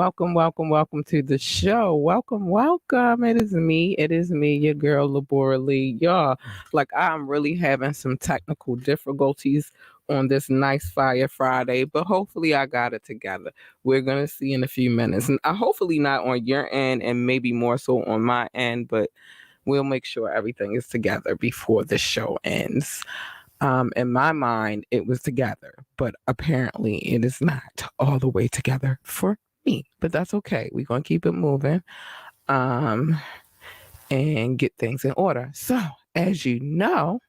welcome to the show. Welcome. It is me, your girl, Labora Lee. Y'all, like I'm really having some technical difficulties on this nice Fire Friday, but hopefully I got it together. We're gonna see in a few minutes, and hopefully not on your end, and maybe more so on my end, but we'll make sure everything is together before the show ends. In my mind, it was together, but apparently it is not all the way together for me. But that's okay. We're gonna keep it moving, um, and get things in order. So, as you know,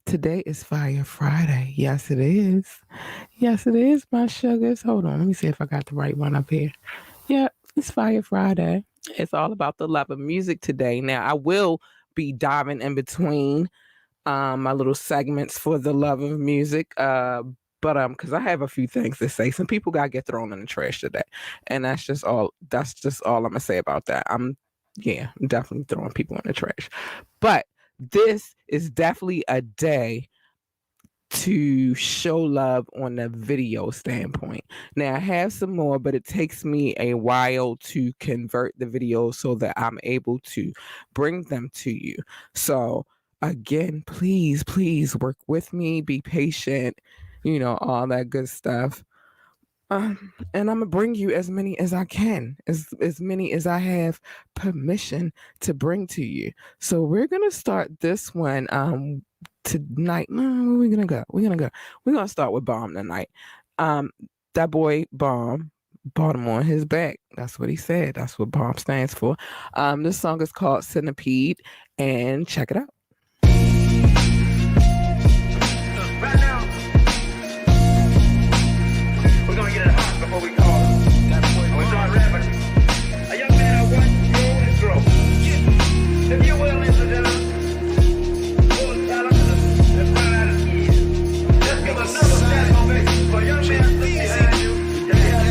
today is Fire Friday. Yes, it is. Yes, it is, my sugars. Hold on, let me see if I got the right one up here. Yeah, it's Fire Friday. It's all about the love of music today. Now, I will be diving in between my little segments for the love of music. But because I have a few things to say. Some people gotta get thrown in the trash today. And that's just all I'm gonna say about that. I'm definitely throwing people in the trash. But this is definitely a day to show love on the video standpoint. Now I have some more, but it takes me a while to convert the videos so that I'm able to bring them to you. So again, please work with me, be patient, all that good stuff. And I'm gonna bring you as many as I can, as many as I have permission to bring to you. So we're gonna start this one tonight. Where we're gonna go. We're gonna start with Bomb tonight. That boy Bomb bought him on his back. That's what he said. That's what Bomb stands for. This song is called Centipede, and check it out. Right now, we're gonna get it hot before we call it. We start rapping. A young man wants to grow and grow. If you will, listen to them. Full of talent and find out his ears. Let's give another standing ovation for a young man sitting behind you. That has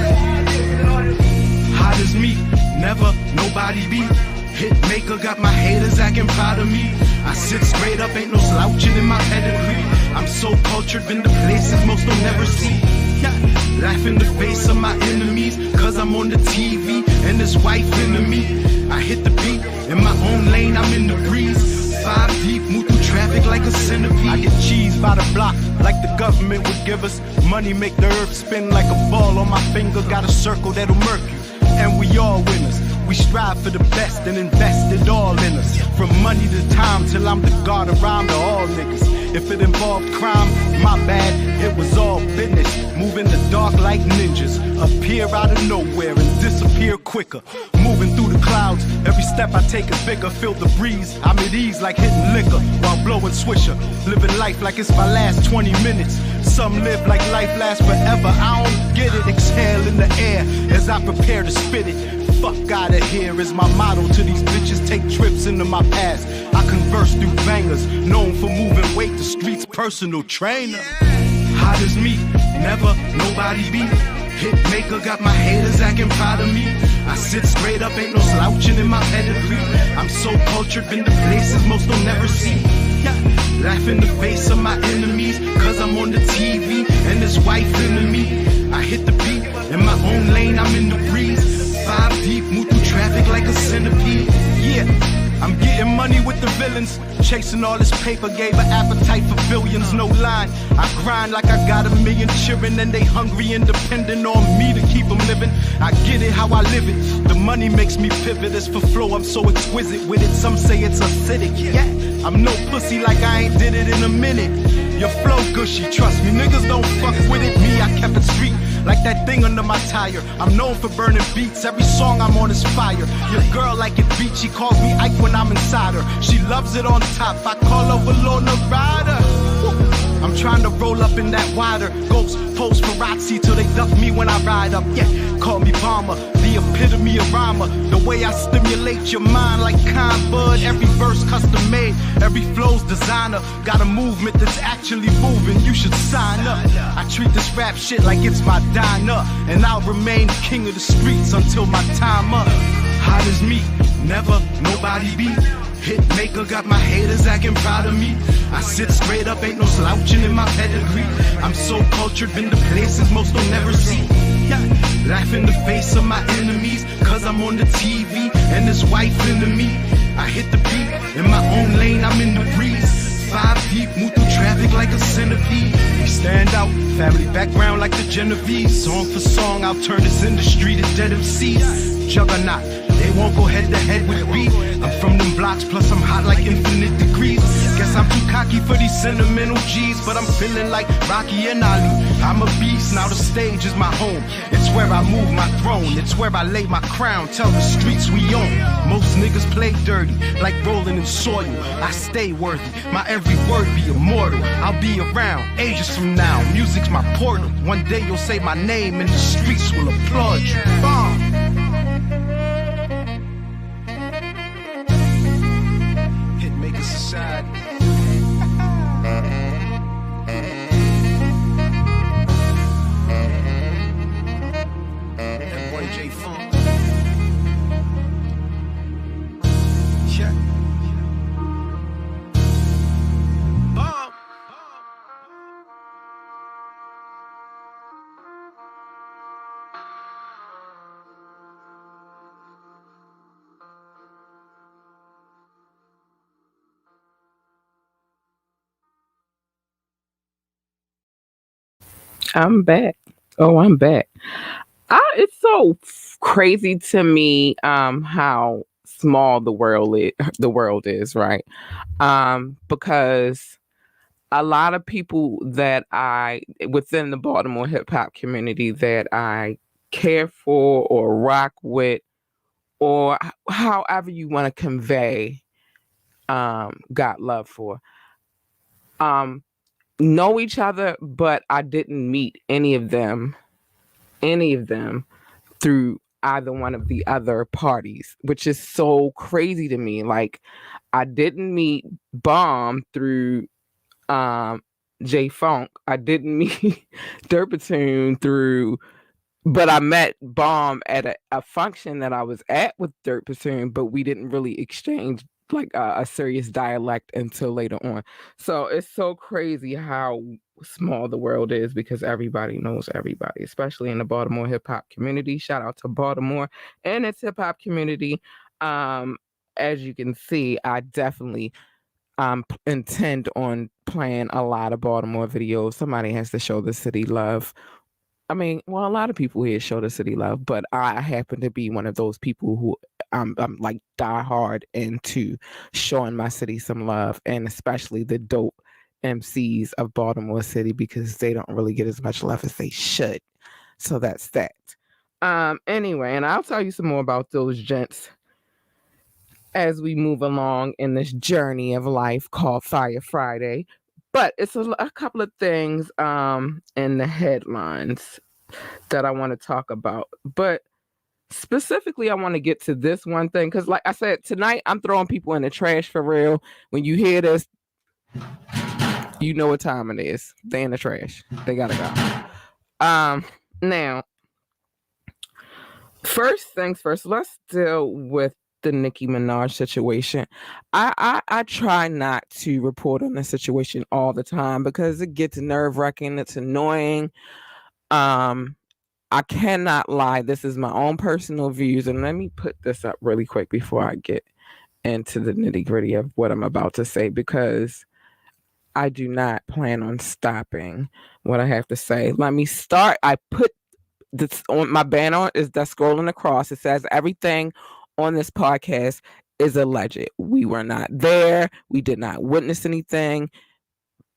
no idea. Hot as me, never nobody beat. Hit maker got my haters acting proud of me. I sit straight up, ain't no slouching in my pedigree. I'm so cultured, been to places most don't never see. Yeah. Laugh in the face of my enemies, cause I'm on the TV and this wife into me. I hit the beat, in my own lane, I'm in the breeze. 5 deep, move through traffic like a centipede. I get cheese by the block, like the government would give us. Money make the earth spin like a ball on my finger. Got a circle that'll murk you, and we all winners. We strive for the best and invest it all in us. From money to time till I'm the god of rhyme to all niggas. If it involved crime, my bad, it was all business. Move in the dark like ninjas. Appear out of nowhere and disappear quicker. Moving through the clouds, every step I take is bigger. Feel the breeze, I'm at ease like hitting liquor while blowing swisher. Living life like it's my last 20 minutes. Some live like life lasts forever. I don't get it, exhale in the air as I prepare to spit it. Fuck out of here is my motto to these bitches. Take trips into my past. I converse through bangers, known for moving weight, the streets personal trainer. Hot as me, never nobody beat. Hit maker got my haters acting proud of me. I sit straight up, ain't no slouching in my pedigree. I'm so cultured, been to places most don't never see. Yeah. Laugh in the face of my enemies, cause I'm on the TV and this wife into me. I hit the beat, in my own lane, I'm in the breeze. 5 deep, move through traffic like a centipede. Yeah, I'm getting money with the villains. Chasing all this paper, gave an appetite for billions, no line. I grind like I got 1 million children, and they hungry and depending on me to keep them living. I get it how I live it. The money makes me pivot. As for flow, I'm so exquisite with it. Some say it's acidic. Yeah, I'm no pussy like I ain't did it in a minute. Your flow gushy, trust me, niggas don't fuck with it. Me, I kept it street, like that thing under my tire. I'm known for burning beats, every song I'm on is fire. Your girl like it beat, she calls me Ike when I'm inside her. She loves it on top, I call her Walona Rider. I'm trying to roll up in that wider. Ghost pose paparazzi till they duck me when I ride up. Yeah, call me Bomber, the epitome of rhymer. The way I stimulate your mind like Con Bud. Every verse custom made, every flow's designer. Got a movement that's actually moving, you should sign up. I treat this rap shit like it's my diner, and I'll remain king of the streets until my time up. Hot as me, never nobody beat. Hit maker got my haters acting proud of me. I sit straight up, ain't no slouching in my pedigree. I'm so cultured, been to places most don't never see. Laugh in the face of my enemies, cause I'm on the TV and this wife into me. I hit the beat in my own lane, I'm in the breeze. 5 deep, move through traffic like a centipede. We stand out, family background like the Genovese. Song for song, I'll turn this industry to dead MCs. Juggernaut, they won't go head to head with me. I'm from them blocks, plus I'm hot like infinite degrees. Guess I'm too cocky for these sentimental G's, but I'm feeling like Rocky and Ali. I'm a beast, now the stage is my home. It's where I move my throne, it's where I lay my crown. Tell the streets we own. Most niggas play dirty, like rolling in soil. I stay worthy, my every word be immortal. I'll be around ages from now, music's my portal. One day you'll say my name and the streets will applaud you. Bomb. Hitmaker Society. That boy J Funk. Yeah. Bomb. I'm back. Oh, I'm back. It's so crazy to me how small the world is, right? Because a lot of people that I within the Baltimore hip hop community that I care for or rock with or however you want to convey got love for um know each other, but I didn't meet any of them through either one of the other parties, which is so crazy to me. Like I didn't meet Bomb through um J Funk. I didn't meet Derpatoon through, but I met Bomb at a function that I was at with Derpatoon, but we didn't really exchange like a serious dialect until later on. So it's so crazy how small the world is because everybody knows everybody, especially in the Baltimore hip hop community. Shout out to Baltimore and its hip hop community. Um, as you can see, I definitely intend on playing a lot of Baltimore videos. Somebody has to show the city love. I mean, well, a lot of people here show the city love, but I happen to be one of those people who I'm like die hard into showing my city some love, and especially the dope MCs of Baltimore City because they don't really get as much love as they should. So that's that. Anyway, and I'll tell you some more about those gents as we move along in this journey of life called Fire Friday. But it's a couple of things in the headlines that I want to talk about. But specifically, I want to get to this one thing because, like I said, tonight I'm throwing people in the trash for real. When you hear this, you know what time it is. They in the trash. They gotta go. Now, first things first. Let's deal with the Nicki Minaj situation. I try not to report on the situation all the time because it gets nerve wracking. It's annoying. I cannot lie. This is my own personal views, and let me put this up really quick before I get into the nitty gritty of what I'm about to say because I do not plan on stopping what I have to say. Let me start. I put this on my banner is that scrolling across. It says everything on this podcast is alleged. We were not there. We did not witness anything.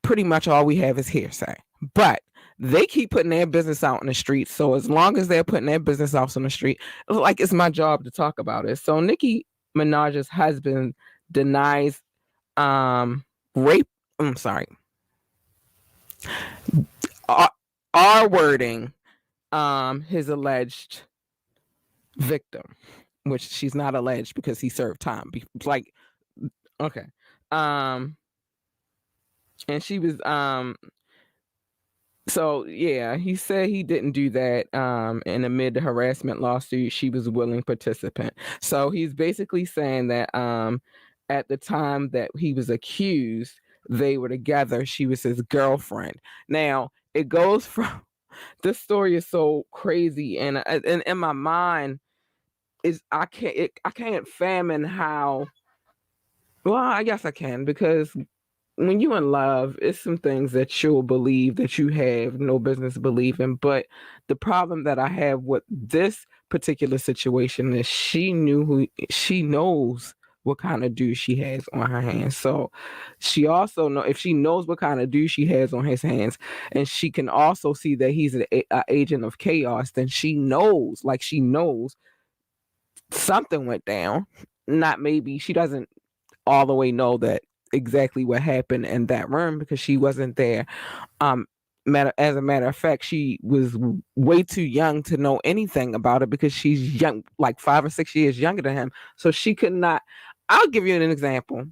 Pretty much all we have is hearsay. But they keep putting their business out in the street. So as long as they're putting their business out on the street, like it's my job to talk about it. So Nicki Minaj's husband denies rape. I'm sorry. Our wording, his alleged victim, which she's not alleged because he served time. Like, okay. And she was so yeah, he said he didn't do that. And amid the harassment lawsuit, she was a willing participant. So he's basically saying that at the time that he was accused, they were together. She was his girlfriend. Now it goes from this story is so crazy, and in my mind I can't fathom how. Well, I guess I can, because when you're in love, it's some things that you'll believe that you have no business believing. But the problem that I have with this particular situation is she knows what kind of dude she has on her hands. So she also know, if she knows what kind of dude she has on his hands, and she can also see that he's an agent of chaos, then she knows something went down. Not maybe, she doesn't all the way know that exactly what happened in that room because she wasn't there. As a matter of fact, she was way too young to know anything about it because she's young, like 5 or 6 years younger than him. So she could not. I'll give you an example.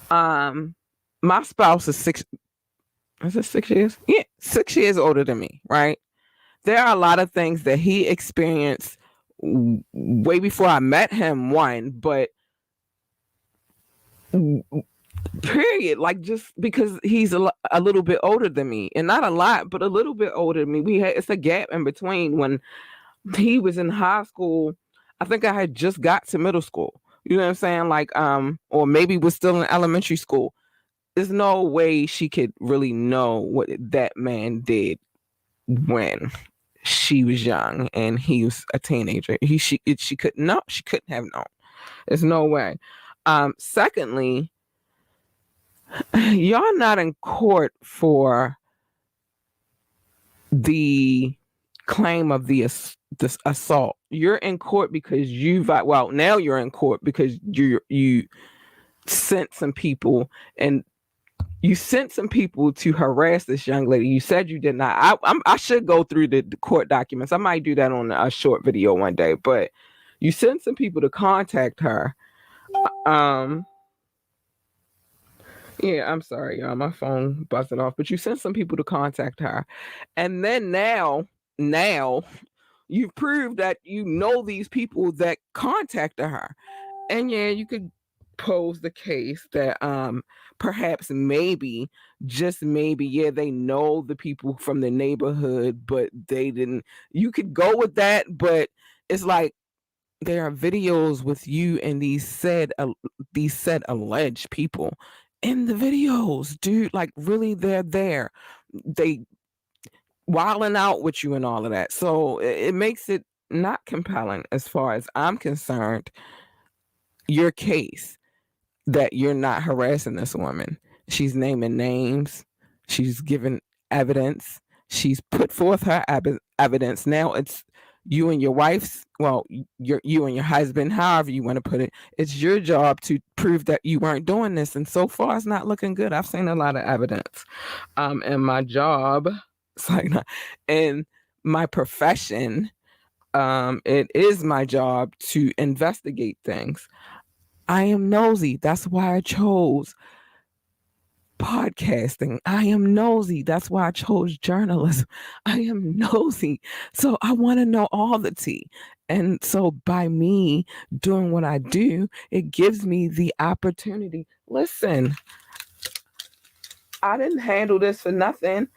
My spouse is 6 years? Yeah, 6 years older than me, right? There are a lot of things that he experienced way before I met him, one, but period, like, just because he's a little bit older than me, and not a lot, but a little bit older than me. It's a gap in between. When he was in high school, I think I had just got to middle school. You know what I'm saying? Like, or maybe was still in elementary school. There's no way she could really know what that man did when she was young and he was a teenager. She couldn't know. She couldn't have known. There's no way. Secondly, y'all not in court for the claim of this assault. You're in court because now you're in court because you sent some people, and you sent some people to harass this young lady. You said you did not. I should go through the court documents. I might do that on a short video one day, but you sent some people to contact her. Yeah, I'm sorry, y'all. My phone buzzing off. But you sent some people to contact her. And then now you've proved that you know these people that contacted her. And yeah, you could pose the case that perhaps maybe, just maybe, yeah, they know the people from the neighborhood, but they didn't. You could go with that, but it's like, there are videos with you and these said alleged people in the videos, dude. Like, really, they're there. They wilding out with you and all of that. So it makes it not compelling as far as I'm concerned, your case, that you're not harassing this woman. She's naming names. She's given evidence. She's put forth her evidence. Now it's you and your wife's, you and your husband, however you want to put it. It's your job to prove that you weren't doing this. And so far, it's not looking good. I've seen a lot of evidence. And my job, it's like, in my profession, it is my job to investigate things. I am nosy. That's why I chose podcasting. I am nosy. That's why I chose journalism. I am nosy. So I want to know all the tea. And so by me doing what I do, it gives me the opportunity. Listen, I didn't handle this for nothing.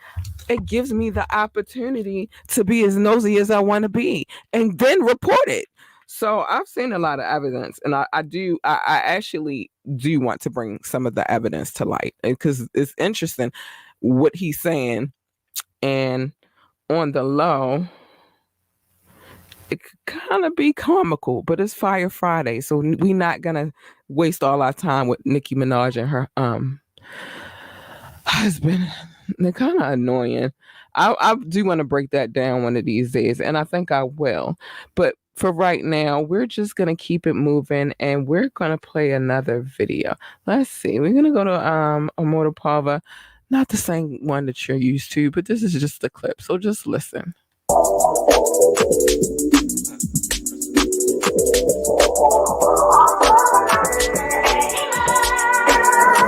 It gives me the opportunity to be as nosy as I want to be and then report it. So I've seen a lot of evidence, and I actually do want to bring some of the evidence to light, because it's interesting what he's saying. And on the low, it could kind of be comical, but it's Fire Friday, so we're not gonna waste all our time with Nicki Minaj and her husband. They're kind of annoying. I do want to break that down one of these days, and I think I will. But for right now, we're just going to keep it moving, and we're going to play another video. Let's see. We're going to go to Immortal Pava. Not the same one that you're used to, but this is just a clip, so just listen.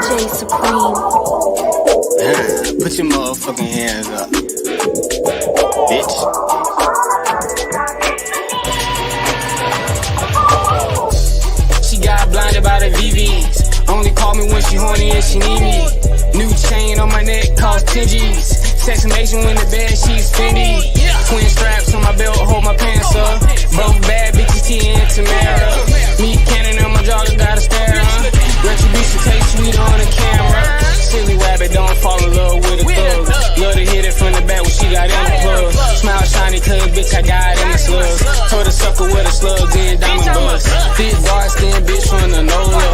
J Supreme. Put your motherfucking hands up, bitch. She got blinded by the VVs. Only call me when she horny and she need me. New chain on my neck cost 10 G's. Assassination when the bed sheets Fendi. Twin straps on my belt, hold my pants up. Both bad bitches, T and Tamara. Me cannon on my jaw, gotta stare, huh? Retribution tastes sweet on the camera. Silly rabbit, don't fall in love with a thug. Love to hit it from the back when she got in the plug. Smile shiny, cause bitch, I got in the slugs. Told the sucker with a slug, then diamond buzz. Thick dark skin, bitch from the NOLA.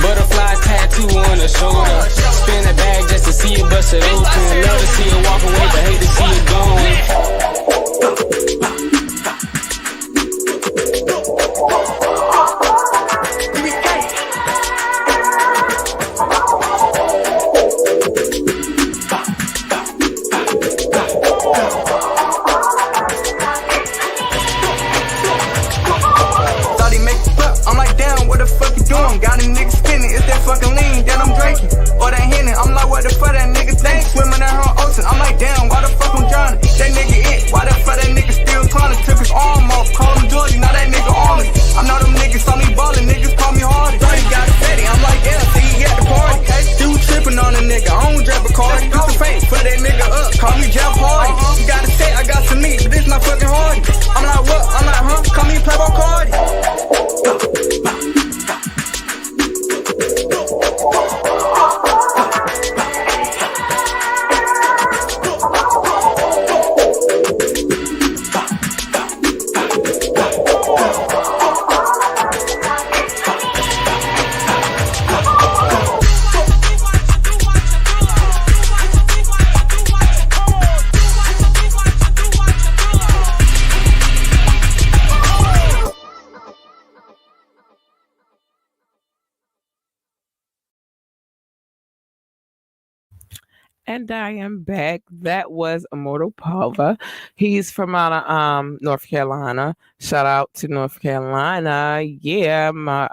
Butterfly tattoo on the shoulder. Spin a bag just to see it bust it open. Love to see it walk away, but hate to see it gone. Got a nigga spinning, it's that fucking lean that I'm drinking. Or that Henny, I'm like, what the fuck that nigga think? Swimming in her ocean, I'm like, damn, why the fuck I'm drowning? That nigga it, why the fuck that nigga still clowning? Took his arm off, called him Georgie, now that nigga on me. I know them niggas saw me ballin', niggas call me Hardy. Dirty got a fatty, I'm like, damn, see he at the party. Okay, dude tripping on a nigga, I don't drop a card. Use the fake, put that nigga up, call me Jeff Hardy. You gotta say, I got some meat, but this not fucking Hardy. I'm like, what? I'm like, huh? Call me Playboy Cardi. And I am back. That was Immortal Palva. He's from out of North Carolina. Shout out to North Carolina. Yeah, my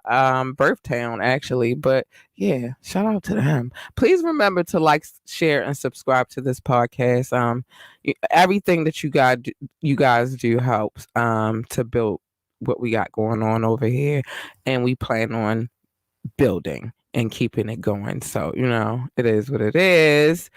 birth town actually. But yeah, shout out to them. Please remember to like, share, and subscribe to this podcast. Everything that you guys do helps to build what we got going on over here, and we plan on building and keeping it going. So, it is what it is.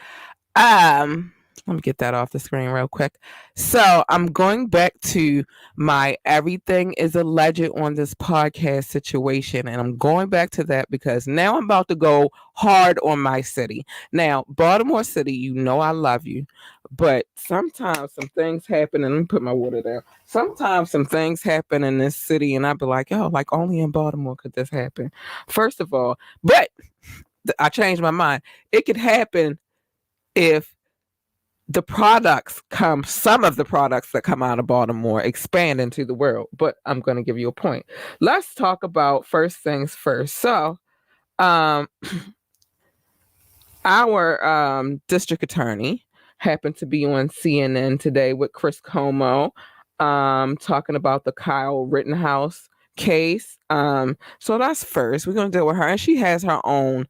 Let me get that off the screen real quick. So I'm going back to my everything is alleged on this podcast situation. And I'm going back to that because now I'm about to go hard on my city. Now, Baltimore City, I love you. But sometimes some things happen, and let me put my water down. Sometimes some things happen in this city, and I'd be like, like only in Baltimore could this happen. First of all, but I changed my mind. It could happen if some of the products that come out of Baltimore expand into the world. But I'm going to give you a point. Let's talk about first things first. So, our district attorney happened to be on CNN today with Chris Cuomo, talking about the Kyle Rittenhouse case. So that's first. We're going to deal with her, and she has her own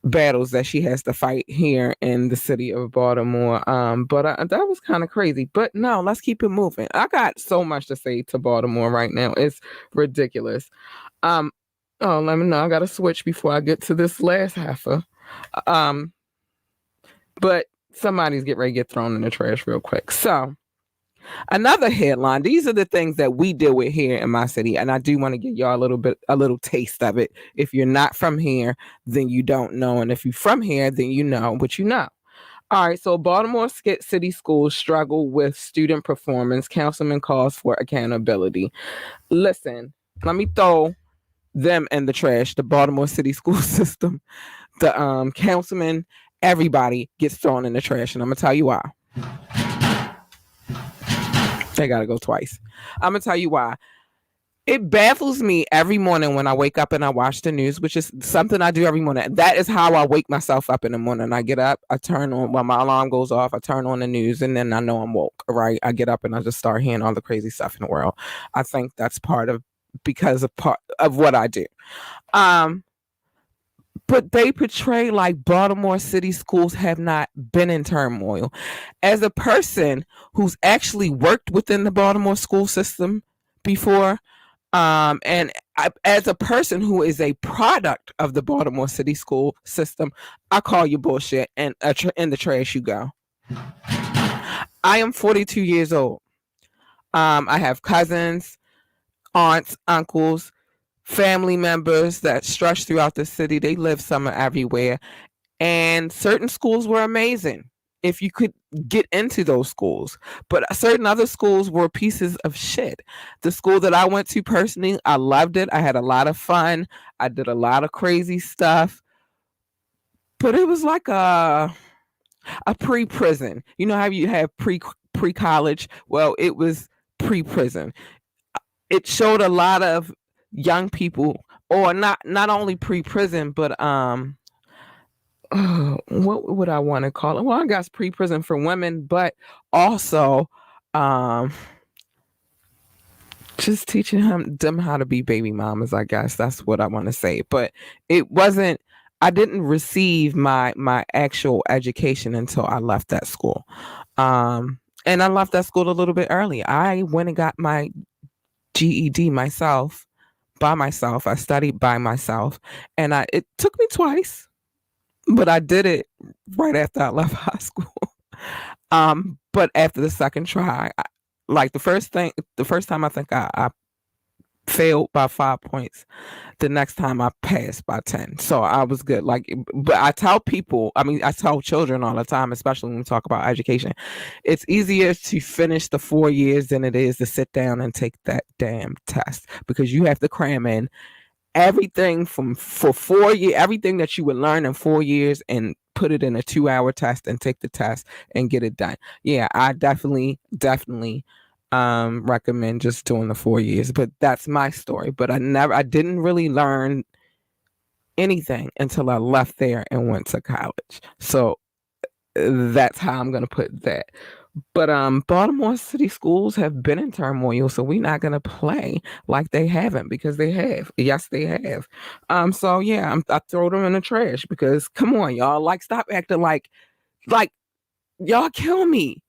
battles that she has to fight here in the city of Baltimore. But that was kind of crazy. But no, let's keep it moving. I got so much to say to Baltimore right now. It's ridiculous. Let me know. I got to switch before I get to this last half. But somebody's getting ready to get thrown in the trash real quick. So another headline. These are the things that we deal with here in my city, and I do want to give y'all a little taste of it. If you're not from here, then you don't know, and if you're from here, then you know what you know. All right, so Baltimore City Schools struggle with student performance. Councilman calls for accountability. Listen, let me throw them in the trash. The Baltimore City school system, the councilman, everybody gets thrown in the trash, and I'm gonna tell you why. They gotta go twice. I'm gonna tell you why. It baffles me every morning when I wake up and I watch the news, which is something I do every morning. That is how I wake myself up in the morning. I get up, I turn on, when my alarm goes off, I turn on the news, and then I know I'm woke, right? I get up and I just start hearing all the crazy stuff in the world. I think that's part of what I do. But they portray like Baltimore City schools have not been in turmoil. As a person who's actually worked within the Baltimore school system before, as a person who is a product of the Baltimore City school system, I call you bullshit, and in the trash you go. I am 42 years old. I have cousins, aunts, uncles, family members that stretch throughout the city. They live somewhere everywhere. And certain schools were amazing if you could get into those schools. But certain other schools were pieces of shit. The school that I went to personally, I loved it. I had a lot of fun. I did a lot of crazy stuff. But it was like a pre-prison. You know how you have pre-college? Well, it was pre-prison. It showed a lot of young people, or not only pre-prison, but what would I want to call it? Well, I guess pre-prison for women, but also um just teaching them how to be baby mamas. I guess that's what I want to say. But it wasn't. I didn't receive my actual education until I left that school. And I left that school a little bit early. I went and got my GED myself, by myself. I studied by myself, and it took me twice, but I did it right after I left high school. But after the second try, like the first time I think I failed by 5 points. The next time I passed by 10. So I was good. Like, but I tell people, I tell children all the time, especially when we talk about education, it's easier to finish the 4 years than it is to sit down and take that damn test, because you have to cram in everything for 4 years, everything that you would learn in 4 years, and put it in a 2-hour test and take the test and get it done. Yeah, I definitely recommend just doing the 4 years. But that's my story. But I didn't really learn anything until I left there and went to college. So that's how I'm gonna put that. But Baltimore City schools have been in turmoil, so we're not gonna play like they haven't, because they have. Yes, they have. So yeah, I throw them in the trash, because come on, y'all, like, stop acting like y'all kill me.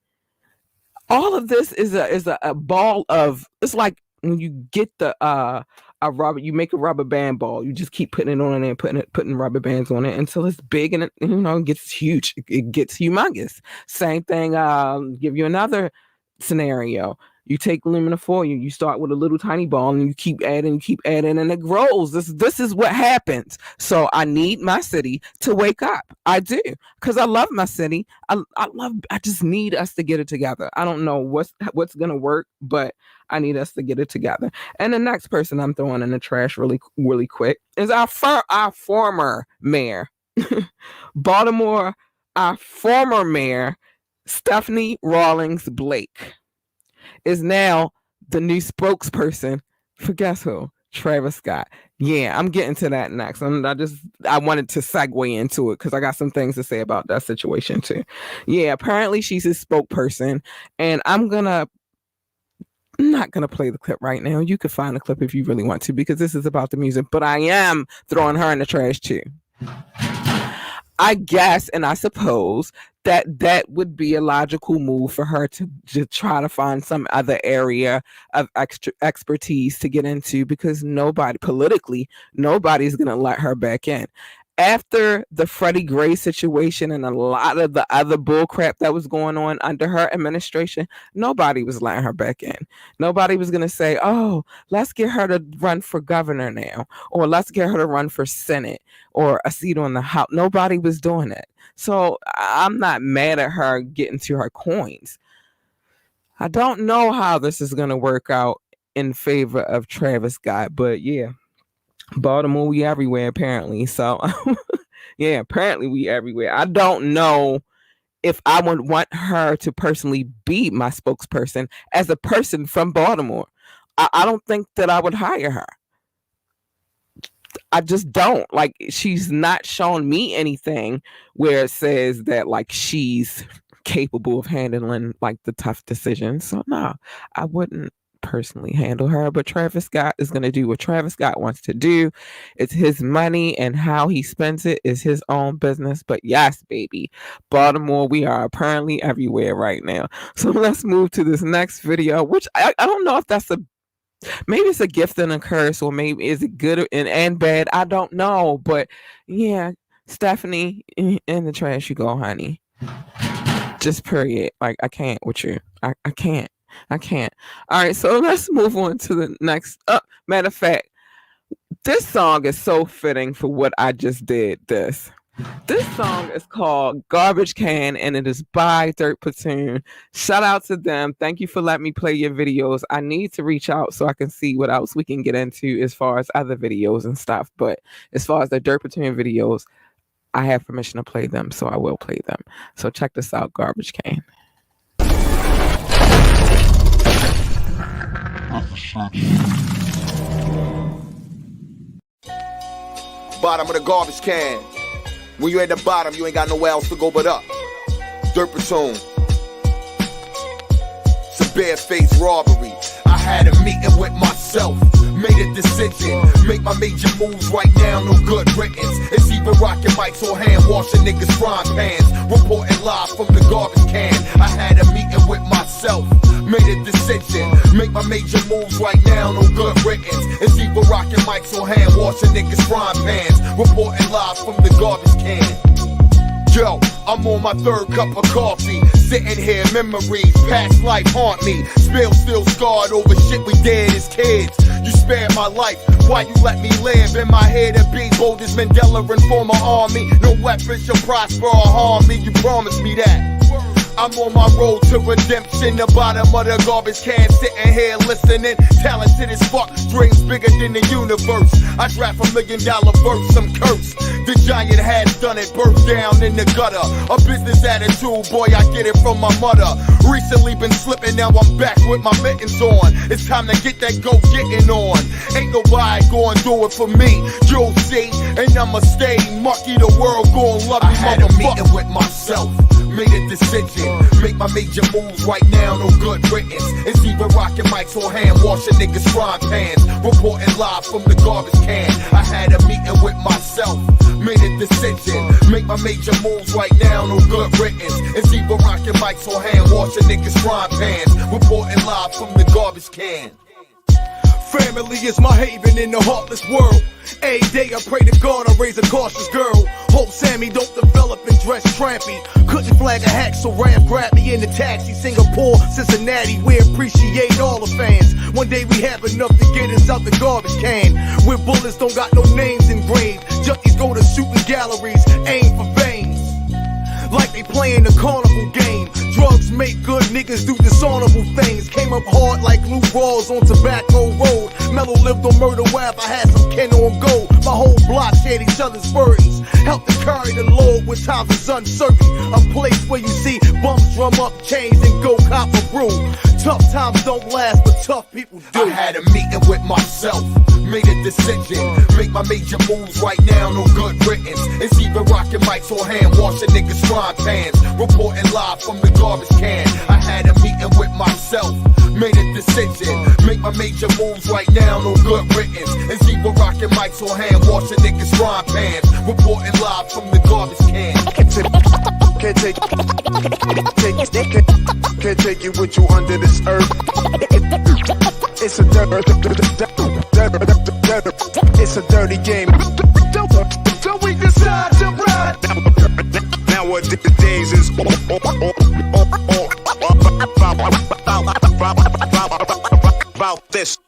All of this is a ball of, it's like when you get a rubber, you make a rubber band ball, you just keep putting it on there, putting rubber bands on it until it's big, and it gets huge, it gets humongous. Same thing. Give you another scenario. You take aluminum foil, you start with a little tiny ball, and you keep adding, and it grows. This is what happens. So I need my city to wake up. I do, because I love my city. I just need us to get it together. I don't know what's gonna work, but I need us to get it together. And the next person I'm throwing in the trash really, really quick is our former mayor, Baltimore. Our former mayor, Stephanie Rawlings Blake, is now the new spokesperson for, guess who? Travis Scott. Yeah, I'm getting to that next. And I wanted to segue into it because I got some things to say about that situation too. Yeah, apparently she's his spokesperson, and I'm not gonna play the clip right now. You could find the clip if you really want to, because this is about the music, but I am throwing her in the trash too. I guess, and I suppose that would be a logical move for her to try to find some other area of extra expertise to get into, because politically, nobody's going to let her back in. After the Freddie Gray situation and a lot of the other bullcrap that was going on under her administration, nobody was letting her back in. Nobody was going to say, oh, let's get her to run for governor now, or let's get her to run for Senate or a seat on the House. Nobody was doing it. So I'm not mad at her getting to her coins. I don't know how this is going to work out in favor of Travis Scott, but yeah. Baltimore, we everywhere apparently. So yeah, apparently we everywhere. I don't know if I would want her to personally be my spokesperson as a person from Baltimore. I don't think that I would hire her. I just don't. Like, she's not shown me anything where it says that like she's capable of handling like the tough decisions. So no, I wouldn't personally handle her. But Travis Scott is going to do what Travis Scott wants to do. It's his money, and how he spends it is his own business. But yes, baby, Baltimore, we are apparently everywhere right now. So let's move to this next video, which I don't know if maybe it's a gift and a curse, or maybe is it good and bad. I don't know. But yeah, Stephanie, in the trash you go, honey. Just period. Like I can't with you. I can't. I can't. All right, so let's move on to the next. Matter of fact, this song is so fitting for what I just did. This song is called Garbage Can and it is by Dirt Platoon. Shout out to them. Thank you for letting me play your videos. I need to reach out so I can see what else we can get into as far as other videos and stuff. But as far as the Dirt Platoon videos, I have permission to play them, so I will play them. So check this out, Garbage Can. Bottom of the garbage can. When you at the bottom, you ain't got nowhere else to go but up. Dirt Platoon. It's a barefaced robbery. I had a meeting with myself, made a decision, make my major moves right now, no good riddance. It's either rocking mics or hand washing niggas' frying pans, reporting live from the garbage can. I had a meeting with myself, made a decision, make my major moves right now, no good riddance. It's either rocking mics or hand washing niggas' frying pans, reporting live from the garbage can. Yo, I'm on my third cup of coffee, sitting here, memories, past life haunt me. Spill still scarred over shit we did as kids. You spared my life, why you let me live? In my head to be bold as Mandela and form my army. No weapon shall prosper or harm me, you promised me that. I'm on my road to redemption, the bottom of the garbage can, sitting here listening. Talented as fuck, dreams bigger than the universe. I rap $1 million verse, I'm cursed. The giant has done it, birthed down in the gutter. A business attitude, boy, I get it from my mother. Recently been slipping, now I'm back with my mittens on. It's time to get that go-getting on. Ain't nobody gonna do it for me, you'll see. And I'ma stay mucky, the world gon' love me, motherfucker. I had a meeting with myself, made a decision, make my major moves right now, no good riddance. It's either rocking mics or hand washing niggas' frying pans, reporting live from the garbage can. I had a meeting with myself, made a decision, make my major moves right now, no good riddance. It's either rocking mics or hand washing niggas' frying pans, reporting live from the garbage can. Family is my haven in the heartless world. Every day I pray to God I raise a cautious girl. Hope Sammy don't develop and dress trampy. Couldn't flag a hack, so Ram grabbed me in the taxi. Singapore, Cincinnati, we appreciate all the fans. One day we have enough to get us out the garbage can. Where bullets don't got no names engraved. Junkies go to shooting galleries, aim for veins. Like they playing a carnival game. Drugs make good niggas do dishonorable things. Came up hard like Lou Rawls on Tobacco Road. Mellow lived on Murder Web, I had some kin on go. My whole block shared each other's burdens. Helped to carry the load when times is uncertain. A place where you see bums drum up chains and go cop a brew. Tough times don't last, but tough people do. I had a meeting with myself, made a decision, make my major moves right now, no good riddance. It's either rocking mics or hand washing niggas' frying pans, reporting live from the garbage can. I had a meeting with myself, made a decision, make my major moves right now, no good riddance. It's either rocking mics or hand washing niggas' frying pans, reporting live from the garbage can. Can't take it with you under this earth. It's a it's a dirty game. Don't we decide to ride? Nowadays is about this.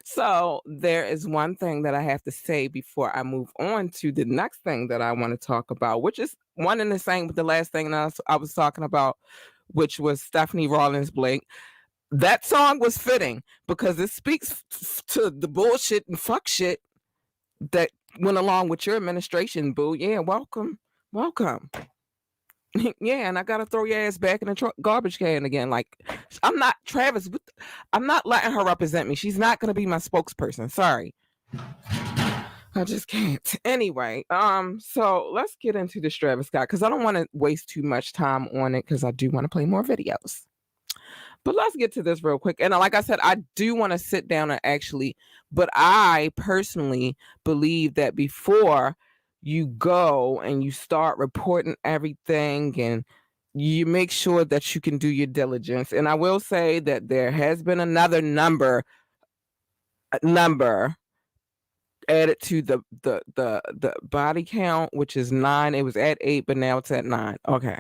So there is one thing that I have to say before I move on to the next thing that I want to talk about, which is one and the same with the last thing that I was talking about, which was Stephanie Rawlins Blake. That song was fitting because it speaks to the bullshit and fuck shit that went along with your administration, boo. Yeah, welcome. Yeah, and I gotta throw your ass back in the garbage can again. Like, I'm not Travis. I'm not letting her represent me. She's not gonna be my spokesperson. Sorry. I just can't. Anyway, so let's get into the Travis Scott because I don't want to waste too much time on it because I do want to play more videos. But let's get to this real quick. And like I said, I do want to sit down and actually, but I personally believe that before you go and you start reporting everything and you make sure that you can do your diligence. And I will say that there has been another number added to the body count, which is 9. It was at 8, but now it's at 9. Okay.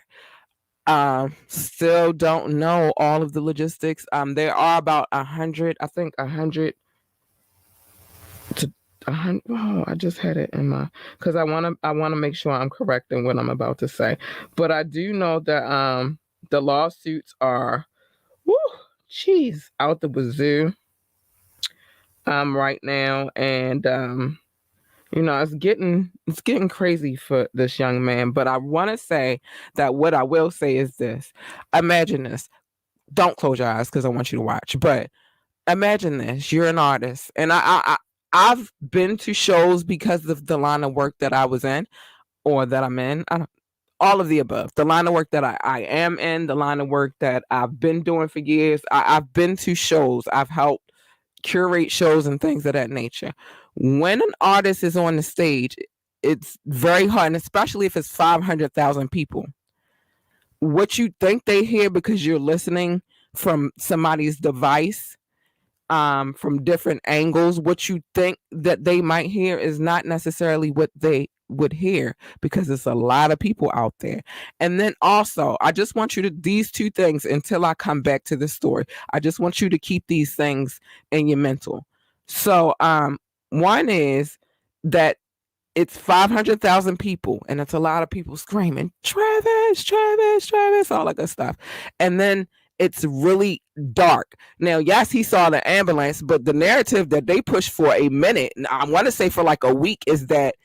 Still don't know all of the logistics. There are about 100, I think 100 to 100. Oh, I just had it in my, because I want to make sure I'm correct in what I'm about to say. But I do know that the lawsuits are, geez, out the wazoo right now, and it's getting crazy for this young man. But I want to say that what I will say is this: imagine this. Don't close your eyes because I want you to watch. But imagine this: you're an artist, and I've been to shows because of the line of work that I was in or that I'm in. All of the above. The line of work that I am in, the line of work that I've been doing for years. I've been to shows. I've helped curate shows and things of that nature. When an artist is on the stage, it's very hard, and especially if it's 500,000 people. What you think they hear because you're listening from somebody's device, from different angles, what you think that they might hear is not necessarily what they would hear because it's a lot of people out there. And then also, I just want you to, these two things until I come back to the story, I just want you to keep these things in your mental. So, one is that it's 500,000 people and it's a lot of people screaming, Travis, Travis, Travis, all that good stuff. And then it's really dark. Now, yes, he saw the ambulance, but the narrative that they pushed for a minute, I want to say for like a week, is that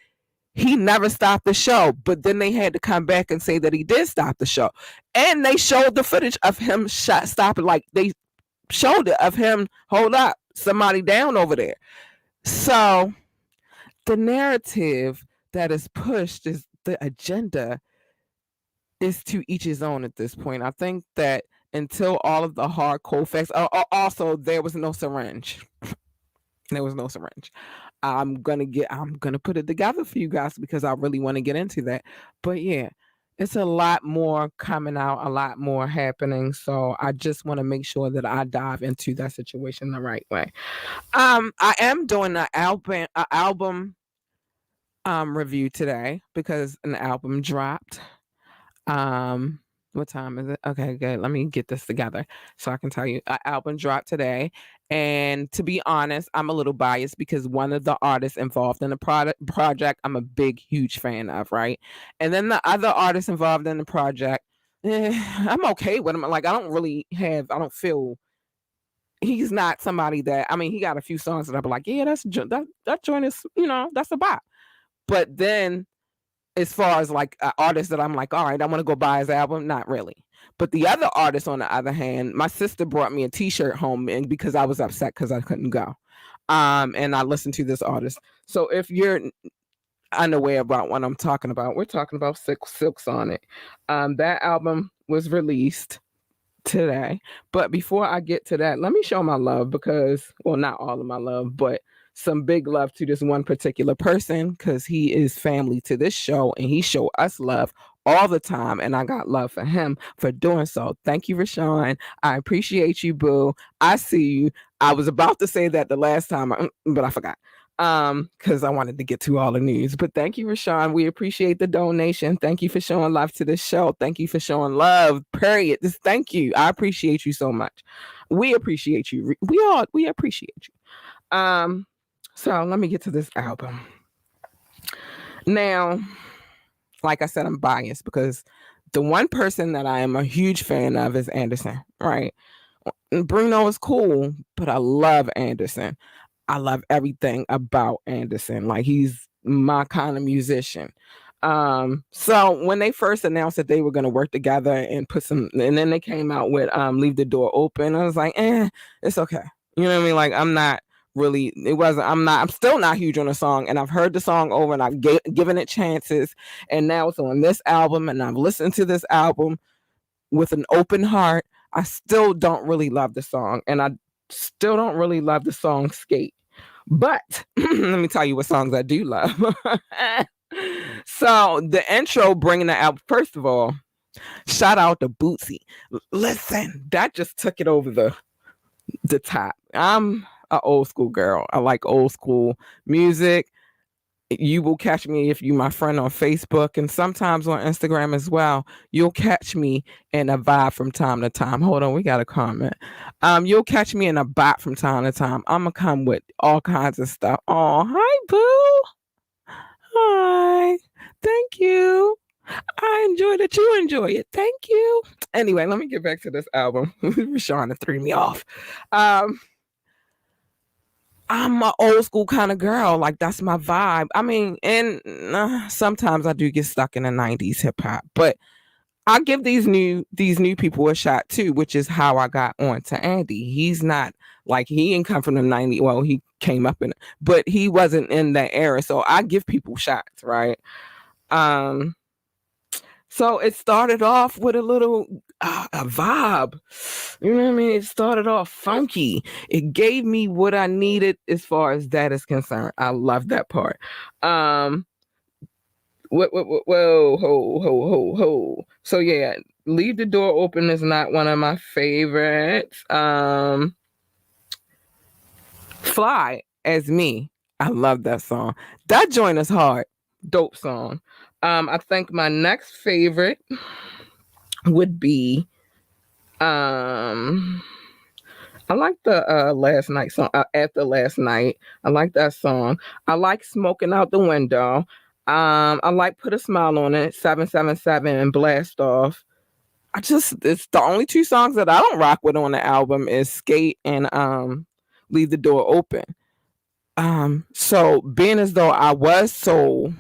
he never stopped the show. But then they had to come back and say that he did stop the show. And they showed the footage of him stopping, like they showed it of him, hold up, somebody down over there. So the narrative that is pushed, is the agenda, is to each his own at this point. I think that until all of the hard cold facts, also there was no syringe. There was no syringe. I'm gonna put it together for you guys because I really want to get into that. But yeah, it's a lot more coming out, a lot more happening. So I just want to make sure that I dive into that situation the right way. I am doing an album review today because an album dropped. What time is it? Okay, good. Let me get this together so I can tell you. An album dropped today. And to be honest, I'm a little biased because one of the artists involved in the project, I'm a big, huge fan of, right? And then the other artists involved in the project, I'm okay with him. Like, I don't feel, he's not somebody that, I mean, he got a few songs that I'll be like, yeah, that joint is, that's a bop. But then as far as like an artist that I'm like, all right, I want to go buy his album, not really. But the other artist, on the other hand, my sister brought me a T-shirt home, and because I was upset because I couldn't go, and I listened to this artist. So if you're unaware about what I'm talking about, we're talking about Silk Sonic. That album was released today. But before I get to that, let me show my love because, well, not all of my love, but some big love to this one particular person because he is family to this show and he show us love all the time, and I got love for him for doing so. Thank you, Rashawn. I appreciate you, boo. I see you. I was about to say that the last time, but I forgot because I wanted to get to all the news. But thank you, Rashawn. We appreciate the donation. Thank you for showing love to this show. Thank you for showing love, period. Just thank you. I appreciate you so much. We appreciate you. We appreciate you. So let me get to this album. Now, like I said, I'm biased because the one person that I am a huge fan of is Anderson, right? Bruno is cool, but I love Anderson. I love everything about Anderson. Like, he's my kind of musician. So when they first announced that they were going to work together and and then they came out with Leave the Door Open, I was like, it's okay. You know what I mean? Like, I'm not really, I'm still not huge on the song, and I've heard the song over and I've given it chances, and now it's on this album and I've listened to this album with an open heart. I still don't really love the song, and I still don't really love the song Skate. But let me tell you what songs I do love. So the intro bringing the album, first of all, shout out to Bootsy. Listen, that just took it over the top. I'm an old school girl. I like old school music. You will catch me if you my friend on Facebook and sometimes on Instagram as well. You'll catch me in a vibe from time to time. Hold on, we got a comment. You'll catch me in a bot from time to time. I'm gonna come with all kinds of stuff. Oh, hi, boo. Hi. Thank you. I enjoy that you enjoy it. Thank you. Anyway, let me get back to this album. Rashana threw me off. I'm an old school kind of girl. Like, that's my vibe. I mean, and sometimes I do get stuck in the 90s hip hop, but I give these new people a shot too, which is how I got on to Andy. He's not like, he didn't come from the 90s. Well, he came up in it, but he wasn't in that era. So I give people shots, right? So it started off with a little a vibe. You know what I mean? It started off funky. It gave me what I needed as far as that is concerned. I love that part. Whoa, ho. So yeah, Leave the Door Open is not one of my favorites. Fly as Me. I love that song. That joint is hard. Dope song. I think my next favorite would be I like the Last Night song, After Last Night. I like that song. I like Smoking Out the Window. I like Put a Smile on It, 777 and Blast Off. It's the only two songs that I don't rock with on the album is Skate and Leave the Door Open. So being as though I was so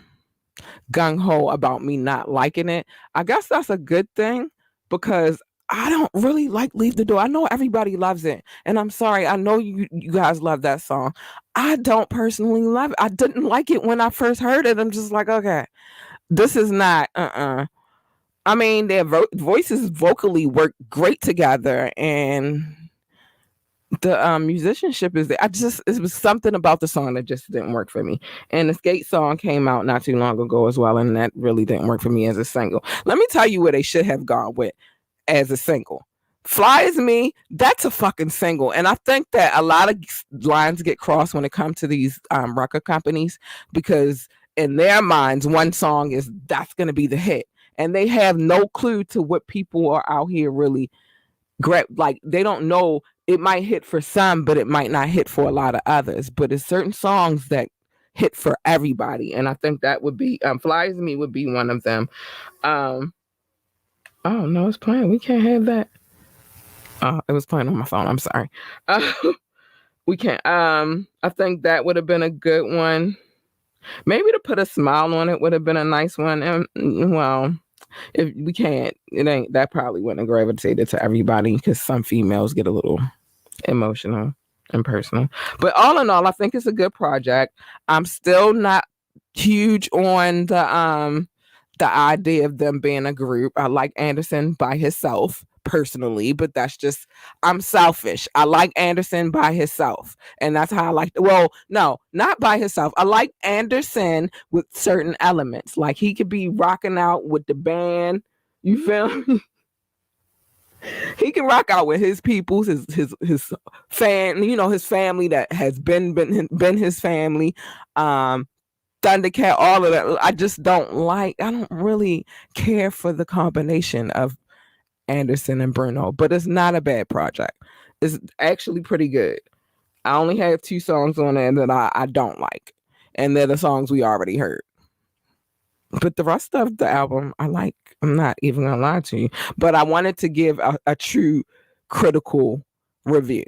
gung-ho about me not liking it, I guess that's a good thing, because I don't really like Leave the Door. I know everybody loves it, and I'm sorry, I know you guys love that song. I don't personally love it. I didn't like it when I first heard it. I'm just like, okay, this is not I mean, their voices vocally work great together, and the musicianship is there. It was something about the song that just didn't work for me. And the Skate song came out not too long ago as well, and that really didn't work for me as a single. Let me tell you where they should have gone with as a single. Fly as Me, that's a fucking single. And I think that a lot of lines get crossed when it comes to these record companies, because in their minds, one song that's going to be the hit. And they have no clue to what people are out here really like. They don't know. It might hit for some, but it might not hit for a lot of others. But it's certain songs that hit for everybody. And I think that would be Fly as Me would be one of them. Oh no, it's playing. We can't have that. It was playing on my phone. I'm sorry. We can't. I think that would have been a good one. Maybe To Put a Smile on It would have been a nice one. And well, if we can't, that probably wouldn't have gravitated to everybody, because some females get a little emotional and personal. But all in all, I think it's a good project. I'm still not huge on the idea of them being a group. I like Anderson by himself personally, but that's just, I'm selfish. I like Anderson by himself, and that's how I like. Well, no, not by himself. I like Anderson with certain elements. Like, he could be rocking out with the band. You feel me? He can rock out with his peoples, his fan, his family that has been his family. Thundercat, all of that. I don't really care for the combination of Anderson and Bruno, but it's not a bad project. It's actually pretty good. I only have 2 songs on there that I don't like, and they're the songs we already heard. But the rest of the album I like. I'm not even gonna lie to you, but I wanted to give a true critical review,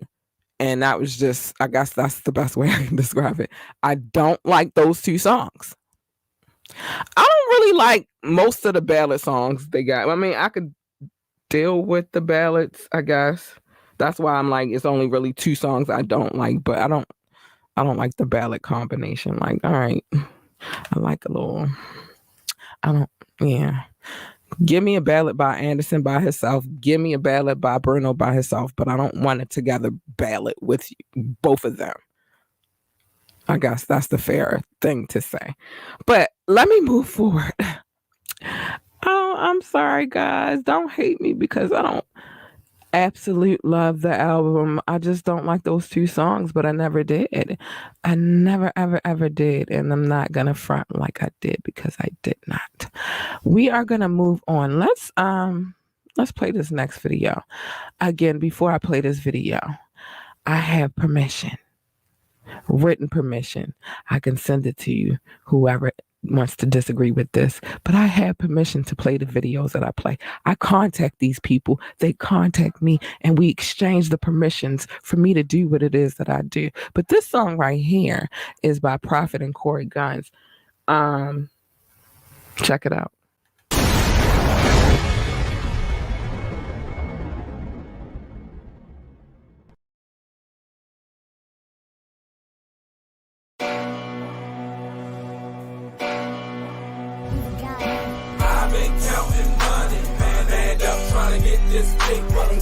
and that was just, I guess that's the best way I can describe it. I don't like those 2 songs. I don't really like most of the ballad songs they got. I mean, I could deal with the ballads, I guess. That's why I'm like, it's only really 2 songs I don't like, but I don't like the ballad combination. Like, all right, I like a little. I don't. Yeah. Give me a ballad by Anderson by himself. Give me a ballad by Bruno by himself. But I don't want it together ballad with both of them. I guess that's the fair thing to say. But let me move forward. Oh, I'm sorry, guys. Don't hate me because I don't absolute love the album. I just don't like those two songs, but I never did. I never, ever, ever did. And I'm not gonna front like I did because I did not. We are gonna move on. Let's play this next video. Again, before I play this video, I have permission. Written permission. I can send it to you, whoever wants to disagree with this, but I have permission to play the videos that I play. I contact these people, they contact me, and we exchange the permissions for me to do what it is that I do. But this song right here is by Prophet and Corey Guns. Check it out. I've been counting money, and up trying to get this paper. I'm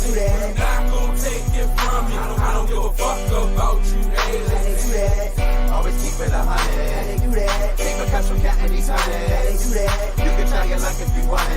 not gonna take it from you. I don't give a fuck about you haters. Always keep it 100. Keep a cash from counting these hundreds. You can try your luck if you want it,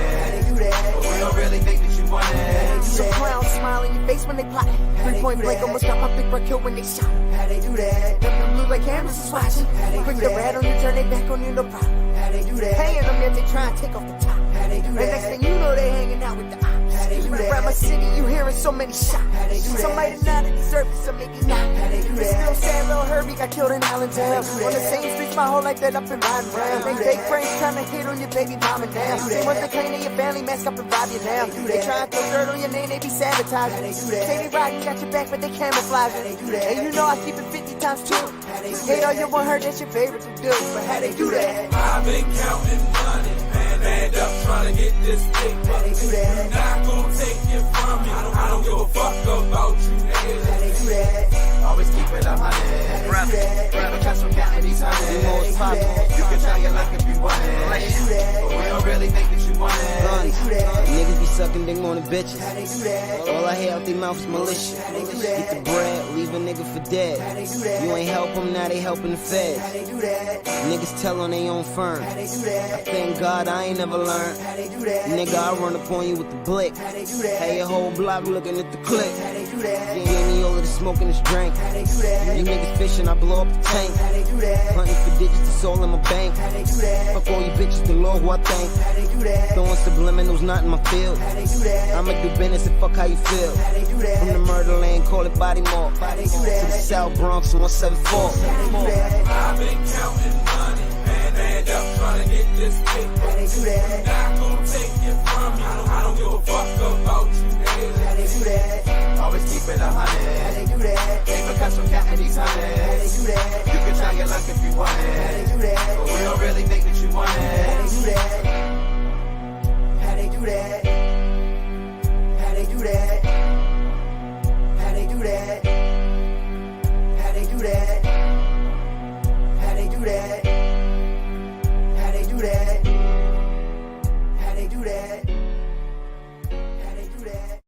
but we don't really think that you want it. Some clowns smile in your face when they plot. 3-point blank almost got my big bro killed when they shot. How they do that? Them blue like cameras is watching. Bring the red on you, turn they back on you, no problem. How they do that? Paying them yet they try and take off the top. How they do that? And next thing you know they hanging out with the ops. How they do that? Around my city you hearing so many shots. How they do that? Some might have not deserved it, some maybe not. How they do that? Still sad little Herbie got killed in Allentown. On the same streets my whole life that I've been riding around. They fake friends trying to hit on your baby mama now. Same ones that claim they your family mask up and rob you now. They try and throw dirt on your name, they be sabotaging. Say they riding, got your back, but they camouflaging. And you know I keep it 50 times 2. Hate all you want her, that's your favorite to do. But how they do that? I've been counting money, and up trying to get this paper. I'm not gonna take it from you. I don't give a fuck about you haters. Always keep it 100. Grab a cash from counting these hundreds. You can try your luck if you want it, but we don't really think that you want it. Niggas be sucking dick on the bitches. All I hear out their mouth is malicious. Get the bread, leave a nigga for dead. You ain't help them, now they helping the feds. Niggas tell on they own firm. I thank God I ain't never learned. Nigga, I run up on you with the blick. Hey, your whole block looking at the click. You gave me all of the smoke and this drink. You niggas fishing, I blow up the tank. Hunting for digits, it's all in my bank. Fuck all you bitches, the Lord who I thank. Throwing subliminals, not in my field. I'ma do business and fuck how you feel. From the murder lane, call it body mark. To the South Bronx, 174. I've been counting money, and up trying to get this paper. I'm not gonna take it from you. I don't give a fuck about you haters. Always keep it 100. Keep a cash from counting these hundreds. You can try your luck if you want it, but we don't really think that you want it. How they do that? How they do that? How they do that? How they do that? How they do that? How they do that? How they do that? How they do that?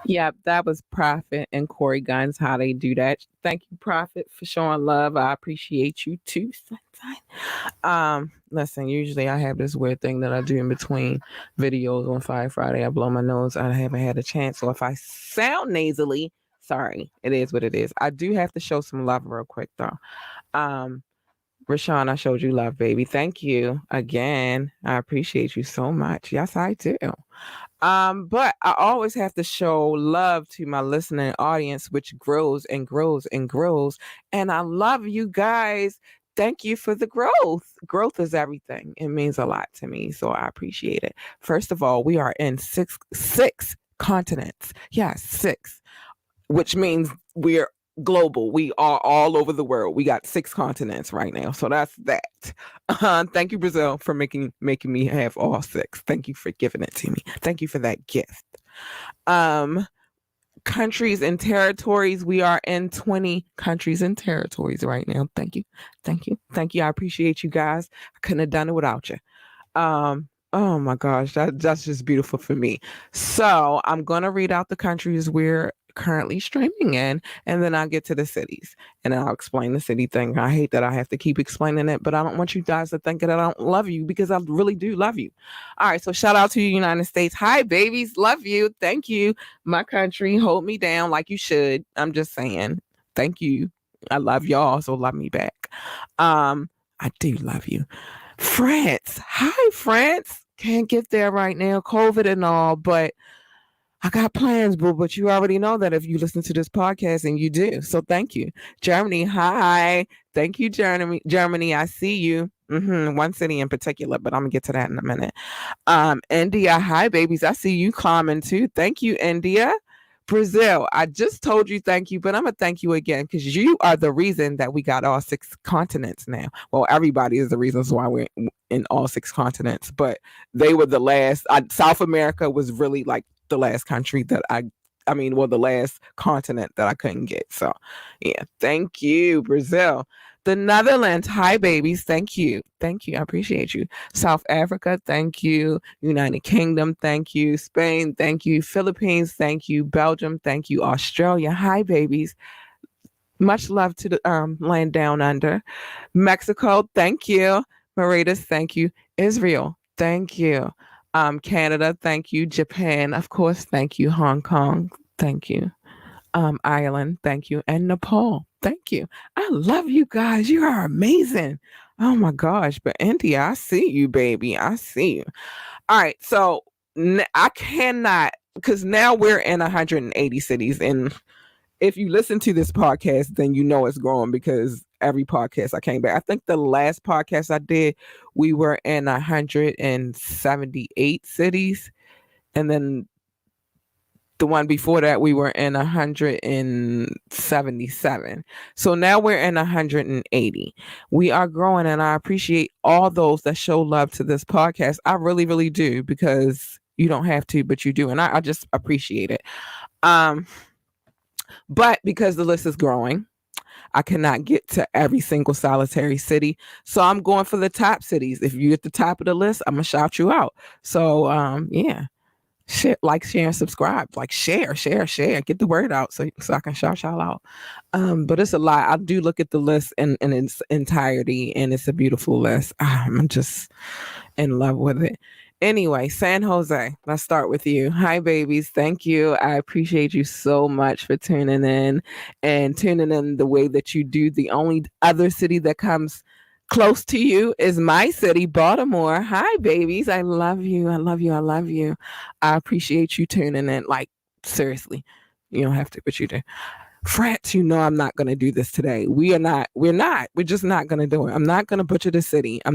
Yeah, that was Prophet and Corey Guns, how they do that. Thank you, Prophet, for showing love. I appreciate you too, sunshine. Listen, usually I have this weird thing that I do in between videos on Fire Friday. I blow my nose. I haven't had a chance. So if I sound nasally, sorry. It is what it is. I do have to show some love real quick though. Rashawn, I showed you love, baby. Thank you again. I appreciate you so much. Yes, I do. But I always have to show love to my listening audience, which grows and grows and grows. And I love you guys. Thank you for the growth. Growth is everything. It means a lot to me. So I appreciate it. First of all, we are in six continents. Yeah, 6, which means we're global. We are all over the world. We got 6 continents right now. So that's that. Thank you, Brazil, for making me have all 6. Thank you for giving it to me. Thank you for that gift. Um, countries and territories. We are in 20 countries and territories right now. Thank you. Thank you. Thank you. I appreciate you guys. I couldn't have done it without you. Oh my gosh, that's just beautiful for me. So I'm gonna read out the countries we're currently streaming in, and then I'll get to the cities, and then I'll explain the city thing. I hate that I have to keep explaining it, but I don't want you guys to think that I don't love you because I really do love you. All right, so shout out to the United States. Hi, babies, love you. Thank you, my country. Hold me down like you should. I'm just saying, thank you. I love y'all, so love me back. I do love you. France. Hi, France. Can't get there right now, COVID and all, but I got plans, boo. But you already know that if you listen to this podcast, and you do. So thank you. Germany. Hi. Thank you, Germany. Germany, I see you. One city in particular, but I'm gonna get to that in a minute. India. Hi, babies. I see you climbing too. Thank you, India. Brazil, I just told you thank you, but I'm gonna thank you again because you are the reason that we got all 6 continents now. Well, everybody is the reasons why we're in all 6 continents, but they were the last. South America was really like the last country that the last continent that I couldn't get. So, yeah, thank you, Brazil. The Netherlands, hi, babies. Thank you. Thank you. I appreciate you. South Africa, thank you. United Kingdom, thank you. Spain, thank you. Philippines, thank you. Belgium, thank you. Australia, hi, babies. Much love to the land down under. Mexico, thank you. Mauritius, thank you. Israel, thank you. Canada, thank you. Japan, of course, thank you. Hong Kong, thank you. Ireland, thank you. And Nepal, thank you. I love you guys. You are amazing. Oh my gosh. But India, I see you, baby. I see you. All right. So I cannot, because now we're in 180 cities. And if you listen to this podcast, then you know it's growing because every podcast I came back. I think the last podcast I did, we were in 178 cities. And then the one before that, we were in 177. So now we're in 180. We are growing, and I appreciate all those that show love to this podcast. I really, really do, because you don't have to, but you do. And I just appreciate it. But because the list is growing, I cannot get to every single solitary city. So I'm going for the top cities. If you're at the top of the list, I'm going to shout you out. So, yeah. Share, like, share, and subscribe. Like, share. Get the word out so I can shout y'all out. But it's a lot. I do look at the list in its entirety, and it's a beautiful list. I'm just in love with it. Anyway, San Jose, let's start with you. Hi, babies. Thank you. I appreciate you so much for tuning in and tuning in the way that you do. The only other city that comes close to you is my city, Baltimore. Hi, babies. I love you. I love you. I love you. I appreciate you tuning in. Like, seriously, you don't have to, but you do. France, you know I'm not going to do this today. We're just not going to do it. I'm not going to butcher the city. I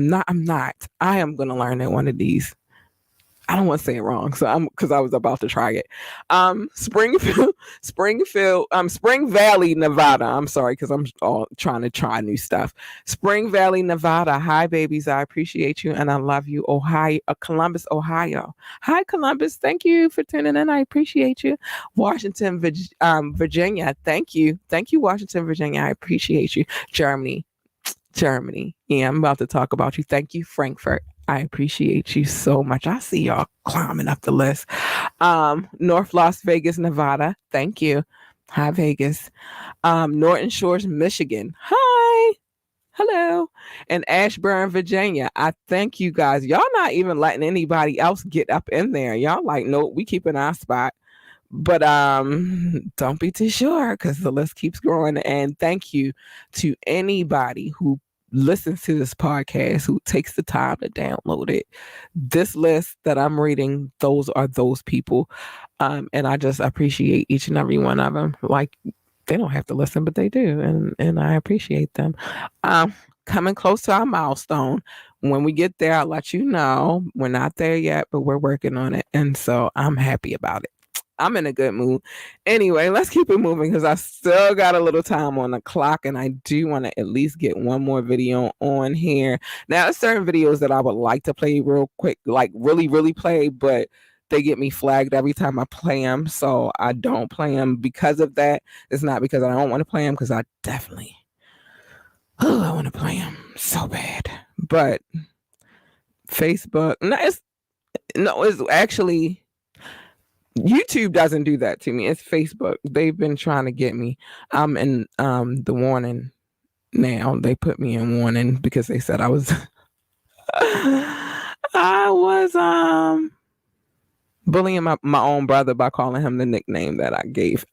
am going to learn at one of these. I don't want to say it wrong, because I was about to try it. Spring Valley, Nevada. I'm sorry, because I'm all trying to try new stuff. Spring Valley, Nevada. Hi, babies. I appreciate you and I love you. Ohio, Columbus, Ohio. Hi, Columbus. Thank you for tuning in. I appreciate you. Washington, Virginia. Thank you. Thank you, Washington, Virginia. I appreciate you. Germany. Yeah, I'm about to talk about you. Thank you, Frankfurt. I appreciate you so much. I see y'all climbing up the list. North Las Vegas, Nevada. Thank you. Hi, Vegas. Norton Shores, Michigan. Hi. Hello. And Ashburn, Virginia. I thank you guys. Y'all not even letting anybody else get up in there. Y'all like, nope, we keeping our spot. But don't be too sure, because the list keeps growing. And thank you to anybody who listens to this podcast, who takes the time to download it. This list that I'm reading, those are those people. And I just appreciate each and every one of them. Like, they don't have to listen, but they do. And I appreciate them. Coming close to our milestone. When we get there, I'll let you know. We're not there yet, but we're working on it. And so I'm happy about it. I'm in a good mood. Anyway, let's keep it moving because I still got a little time on the clock and I do want to at least get one more video on here. Now, there's certain videos that I would like to play real quick, like really, really play, but they get me flagged every time I play them. So I don't play them because of that. It's not because I don't want to play them, because I definitely, I want to play them so bad. But Facebook, it's actually, YouTube doesn't do that to me. It's Facebook. They've been trying to get me. I'm in the warning now. They put me in warning because they said I was I was bullying my own brother by calling him the nickname that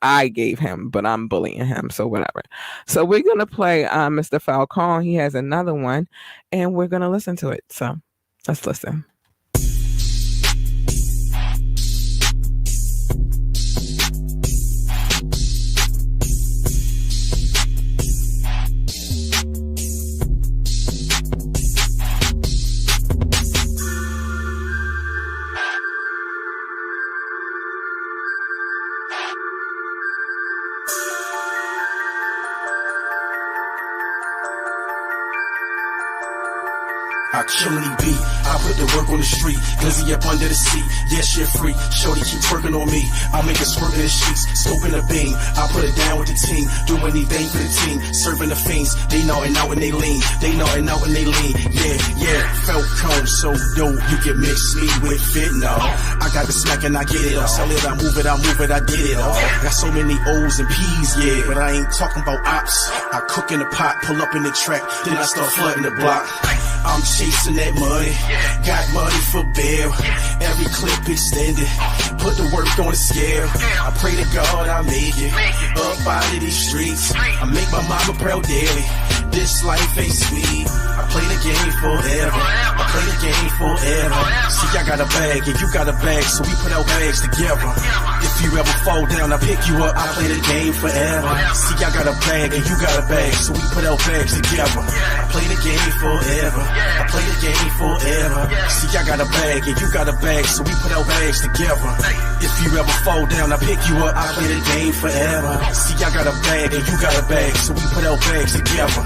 I gave him, but I'm bullying him, so whatever. So we're gonna play Mr. Falcone. He has another one, and we're gonna listen to it. So let's listen. I kill any beat, I put the work on the street, glizzy up under the seat, yeah shit free, shorty keep twerking on me, I make it squirt in the sheets, scope in the beam, I put it down with the team, do anything for the team, serving the fiends, they knocking out when they lean, yeah, Falcone, so yo, you can mix me with fit, no, I got the smack and I get it all, sell it, I move it, I did it all, got so many O's and P's, yeah, but I ain't talking about ops, I cook in the pot, pull up in the track, then I start flooding the block. I'm chasing that money, got money for bail, every clip extended, put the work on the scale, I pray to God I make it, up out of these streets, I make my mama proud daily, this life ain't sweet, I play the game forever, see I got a bag and you got a bag, so we put our bags together, if you ever fall down I pick you up, I play the game forever, see I got a bag and you got a bag, so we put our bags together, I play the game forever. See, I got a bag and you got a bag, so we put our bags together. If you ever fall down, I pick you up, I play the game forever. See, I got a bag and you got a bag, so we put our bags together.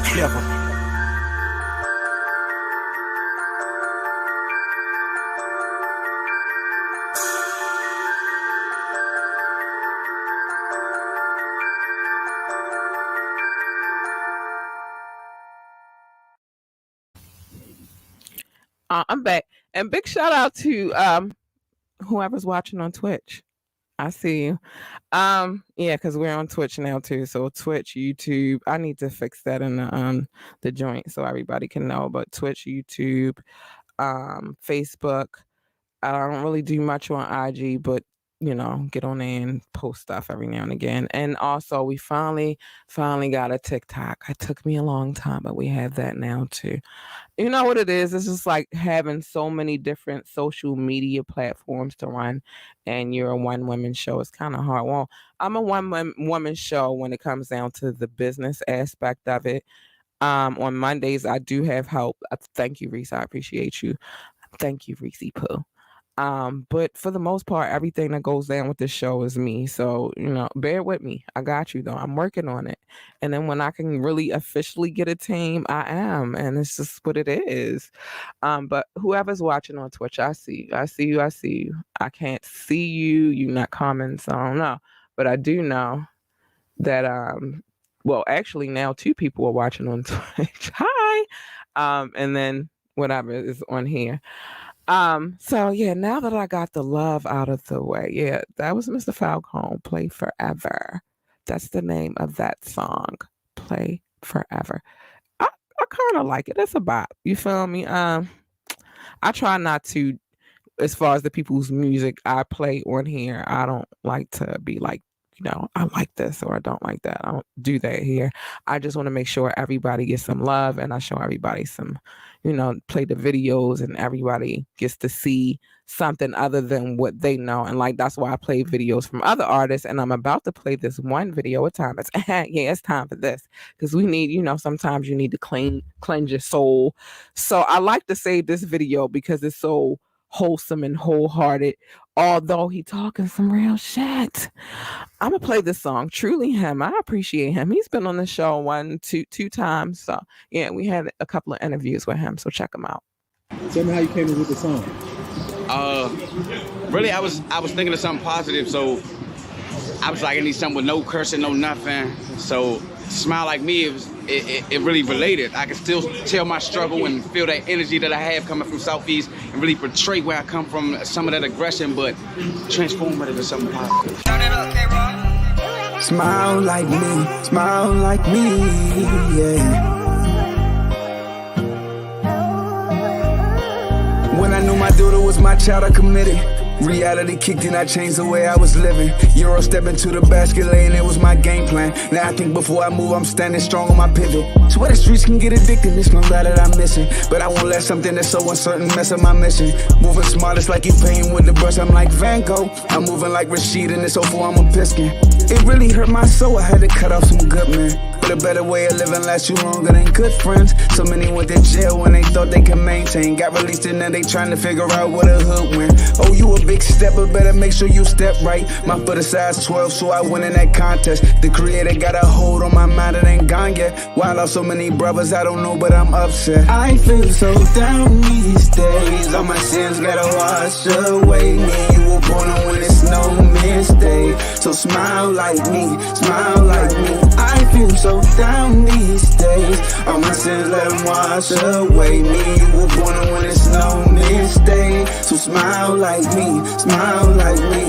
I'm back, and big shout out to whoever's watching on Twitch. I see you. Yeah, because we're on Twitch now too. So Twitch, YouTube. I need to fix that in the joint so everybody can know. But Twitch, YouTube, Facebook. I don't really do much on IG, but get on there and post stuff every now and again. And also, we finally got a TikTok. It took me a long time, but we have that now too. You know what it is? It's just like having so many different social media platforms to run, and you're a one-woman show. It's kind of hard. Well, I'm a one-woman show when it comes down to the business aspect of it. On Mondays, I do have help. Thank you, Reese. I appreciate you. Thank you, Reese Pooh. But for the most part, everything that goes down with this show is me. So, bear with me. I got you though. I'm working on it. And then when I can really officially get a team, I am. And it's just what it is. But whoever's watching on Twitch, I see you. I can't see you. You're not commenting, so I don't know. But I do know that well, actually now 2 people are watching on Twitch. Hi. And then whatever is on here. So yeah, now that I got the love out of the way, yeah, that was Mr. Falcone, Play Forever. That's the name of that song, Play Forever. I kind of like it. It's a bop. You feel me? I try not to, as far as the people's music I play on here, I don't like to be like, I like this or I don't like that. I don't do that here. I just want to make sure everybody gets some love and I show everybody some, play the videos and everybody gets to see something other than what they know. And like, that's why I play videos from other artists. And I'm about to play this one video at a time. It's time for this because we need, sometimes you need to cleanse your soul. So I like to save this video because it's so wholesome and wholehearted, although he talking some real shit. I'm gonna play this song. Truly him. I appreciate him. He's been on the show two times. So yeah, we had a couple of interviews with him. So check him out. Tell me how you came up with the song. Really, I was thinking of something positive, so I was like, I need something with no cursing, no nothing. So Smile Like Me, it really related. I can still tell my struggle and feel that energy that I have coming from Southeast and really portray where I come from, some of that aggression, but transform it into something positive. Smile like me, yeah. When I knew my daughter was my child, I committed. Reality kicked in, I changed the way I was living. Euro step into the basket lane, it was my game plan. Now I think before I move, I'm standing strong on my pivot. Swear the streets can get addicted, it's my God that I'm missing. But I won't let something that's so uncertain mess up my mission. Moving smart, it's like you painting with the brush, I'm like Van Gogh. I'm moving like Rashid in this 04, I'm a Piston. It really hurt my soul, I had to cut off some good men. But a better way of living lasts you longer than good friends. So many went to jail when they thought they could maintain. Got released and now they trying to figure out what a hood win. Oh, you a big stepper, better make sure you step right. My foot is size 12, so I win in that contest. The creator got a hold on my mind, it ain't gone yet. Why I lost so many brothers, I don't know, but I'm upset. I feel so down these days. All my sins gotta wash away. Me, you were born on when it's no mistake. So smile like me, smile like me. I feel so down these days. All my sins let them wash away. Me, you were born on when it's no mistake. So smile like me, smile like me.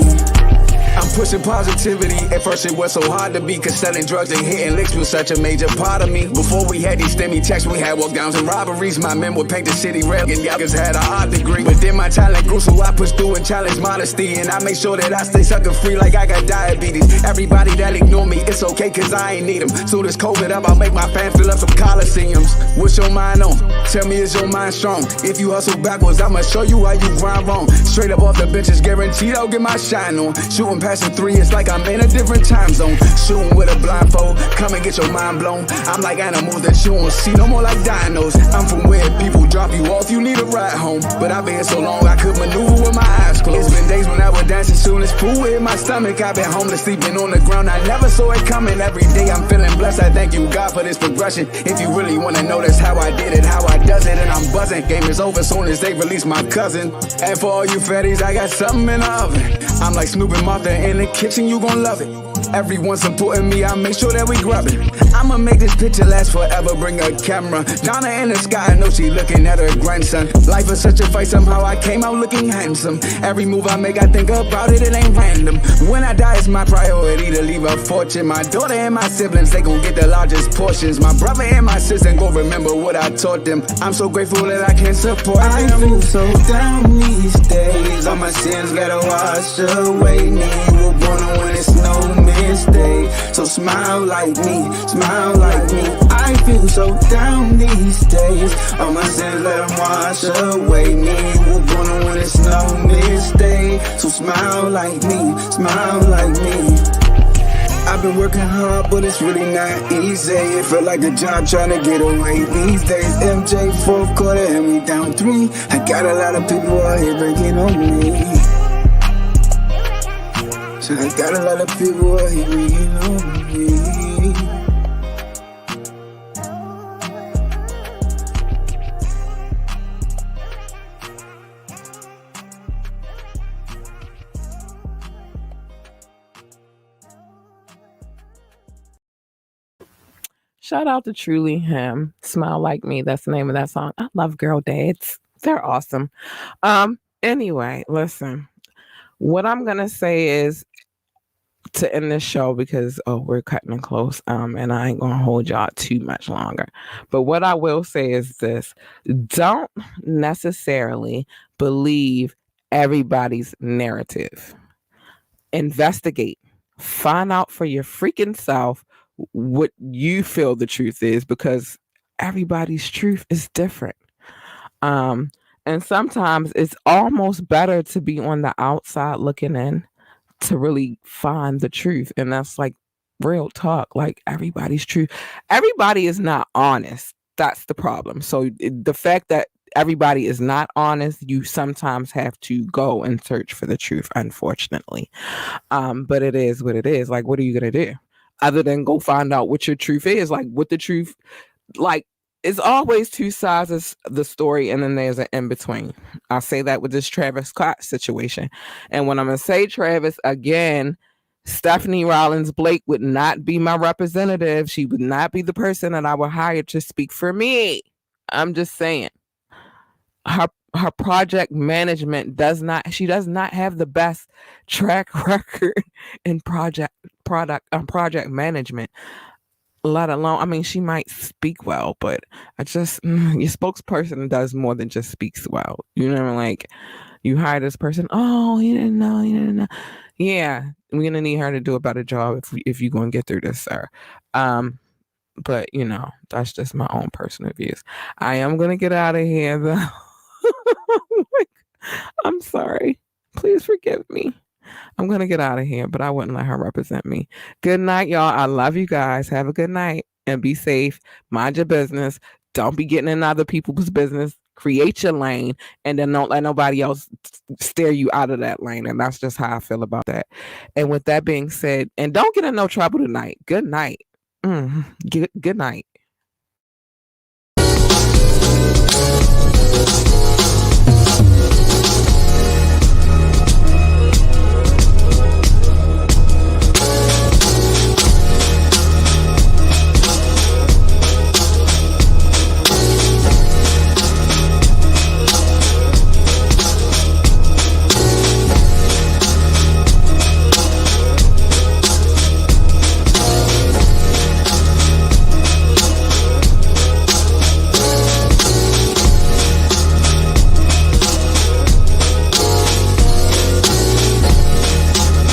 I'm pushing positivity. At first it was so hard to be, cause selling drugs and hitting licks was such a major part of me. Before we had these STEMI checks, we had walk downs and robberies. My men would paint the city red and y'all had a art degree. But then my talent grew, so I pushed through and challenged modesty. And I make sure that I stay sucker free like I got diabetes. Everybody that ignore me, it's okay cause I ain't need them. So this COVID up, I'll make my fans fill up some coliseums. What's your mind on? Tell me, is your mind strong? If you hustle backwards, I'ma show you how you grind wrong. Straight up off the benches, guaranteed I'll get my shine on. Shooting passing 3, it's like I'm in a different time zone. Shooting with a blindfold, come and get your mind blown. I'm like animals that you don't see, no more like dinos. I'm from where people drop you off, you need a ride home. But I've been here so long, I could maneuver with my eyes closed. It's been days when I would dance as soon as food hit my stomach. I've been homeless, sleeping on the ground, I never saw it coming. Every day I'm feeling blessed, I thank you God for this progression. If you really wanna know this, how I did it, how I does it, and I'm buzzing. Game is over soon as they release my cousin. And for all you fatties, I got something in the oven. I'm like Snoop and Martha in the kitchen, you gon' love it. Everyone supporting me, I make sure that we grab it. I'ma make this picture last forever, bring a camera. Donna in the sky, I know she looking at her grandson. Life is such a fight, somehow I came out looking handsome. Every move I make, I think about it, it ain't random. When I die, it's my priority to leave a fortune. My daughter and my siblings, they gon' get the largest portions. My brother and my sister gon' remember what I taught them. I'm so grateful that I can support them. I feel so down these days. All my sins gotta wash away. Me, you were born on when it's no mistake. So smile like me, smile like me. I feel so down these days. All my sins let them wash away. Me, you were born on when it's no mistake. So smile like me, smile like me. I've been working hard, but it's really not easy. It feel like a job trying to get away these days. MJ 4th quarter and we down 3. I got a lot of people out here breaking on me. So I got a lot of people out here breaking on me. Shout out to Truly Him. Smile Like Me. That's the name of that song. I love girl dads. They're awesome. Anyway, listen. What I'm gonna say is to end this show because we're cutting it close. And I ain't gonna hold y'all too much longer. But what I will say is this: don't necessarily believe everybody's narrative. Investigate. Find out for your freaking self what you feel the truth is, because everybody's truth is different. And sometimes it's almost better to be on the outside looking in to really find the truth. And that's like real talk. Like everybody's truth. Everybody is not honest. That's the problem. So the fact that everybody is not honest. You sometimes have to go and search for the truth, unfortunately. But it is what it is. Like, what are you gonna do other than go find out what your truth is? Like, what the truth, like, it's always two sides of the story, and then there's an in between. I say that with this Travis Scott situation, and when I'm gonna say Travis again, Stephanie Rollins Blake would not be my representative. She would not be the person that I would hire to speak for me. I'm just saying. Her project management does not have the best track record in project management, let alone, I mean, she might speak well, but I just your spokesperson does more than just speaks well. You know, like, you hire this person, oh, he didn't know. Yeah, we're gonna need her to do a better job if you're gonna get through this, sir. But that's just my own personal views. I am gonna get out of here though. I'm sorry. Please forgive me. I'm going to get out of here, but I wouldn't let her represent me. Good night, y'all. I love you guys. Have a good night and be safe. Mind your business. Don't be getting in other people's business. Create your lane, and then don't let nobody else steer you out of that lane. And that's just how I feel about that. And with that being said, and don't get in no trouble tonight. Good night. Good night.